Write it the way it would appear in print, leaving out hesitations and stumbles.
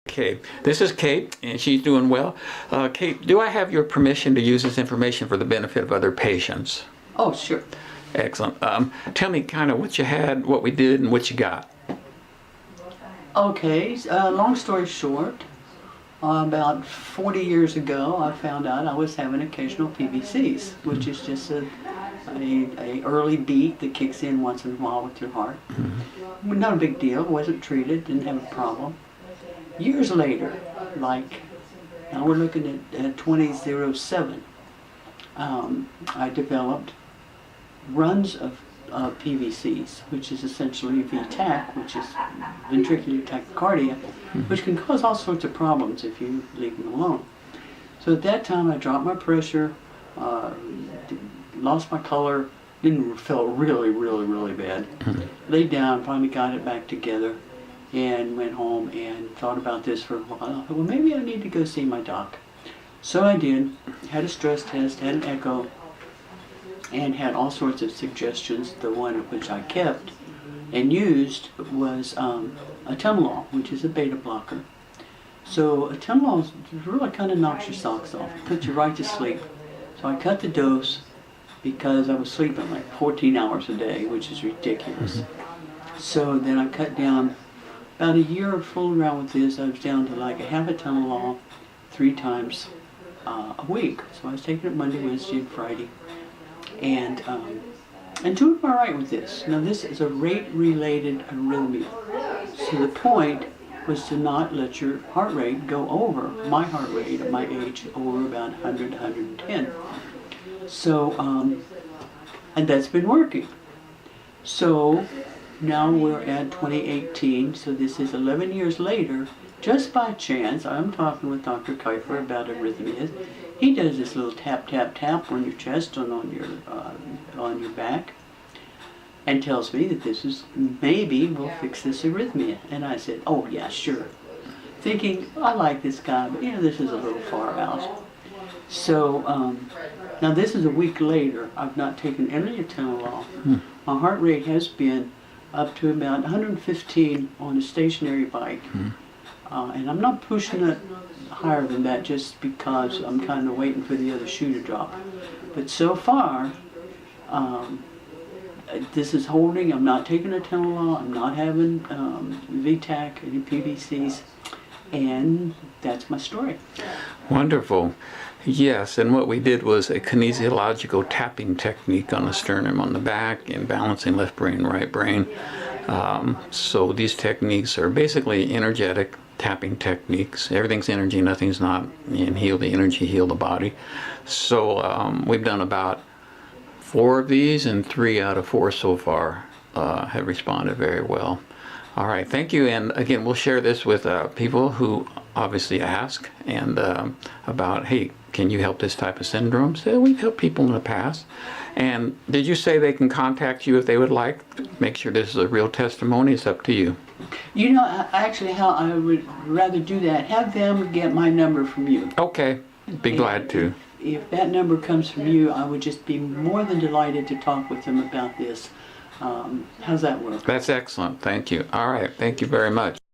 Okay, this is Kate, and she's doing well. Kate, do I have your permission to use this information for the benefit of other patients? Oh, sure. Excellent. Tell me kind of what you had, what we did, and what you got. Okay, long story short, about 40 years ago, I found out I was having occasional PVCs, which is just a early beat that kicks in once in a while with your heart. Not a big deal, wasn't treated, didn't have a problem. Years later, like now we're looking at 2007, I developed runs of PVCs, which is essentially VTAC, which is ventricular tachycardia, which can cause all sorts of problems if you leave them alone. So at that time I dropped my pressure, lost my color, felt really bad. Laid down, finally got it back together, and went home and thought about this for a while. I thought, well, maybe I need to go see my doc. So I did, had a stress test, had an echo, and had all sorts of suggestions. The one of which I kept and used was atenolol, which is a beta blocker. So atenolol really kind of knocks your socks off, puts you right to sleep. So I cut the dose because I was sleeping like 14 hours a day, which is ridiculous. So then I cut down. About a year of fooling around with this, I was down to like a half atenolol 3 times a week. So I was taking it Monday, Wednesday, and Friday, and doing all right with this. Now this is a rate-related arrhythmia, so the point was to not let your heart rate go over my heart rate at my age, over about 100 to 110. So and that's been working. So now we're at 2018, so this is 11 years later. Just by chance, I'm talking with Dr. Kiefer about arrhythmias. He does this little tap, tap, tap on your chest and on your back, and tells me that this is, maybe will fix this arrhythmia. And I said, oh yeah, sure. Thinking, I like this guy, but this is a little far out. So now this is a week later. I've not taken any atenolol. My heart rate has been up to about 115 on a stationary bike. And I'm not pushing it higher than that just because I'm kind of waiting for the other shoe to drop. But so far, this is holding. I'm not taking atenolol. I'm not having VTAC, any PVCs. And that's my story. Wonderful. Yes, and what we did was a kinesiological tapping technique on the sternum, on the back, and balancing left brain, right brain. So these techniques are basically energetic tapping techniques. Everything's energy, nothing's not. And heal the energy, heal the body. So we've done about 4 of these, and 3 out of 4 so far have responded very well. All right, thank you. And again, we'll share this with people who obviously ask and about, hey, can you help this type of syndrome? So we've helped people in the past. And did you say they can contact you if they would like? Make sure this is a real testimony. It's up to you. Actually, how I would rather do that, have them get my number from you. Okay, be glad to. If that number comes from you, I would just be more than delighted to talk with them about this. How's that work? That's excellent. Thank you. All right. Thank you very much.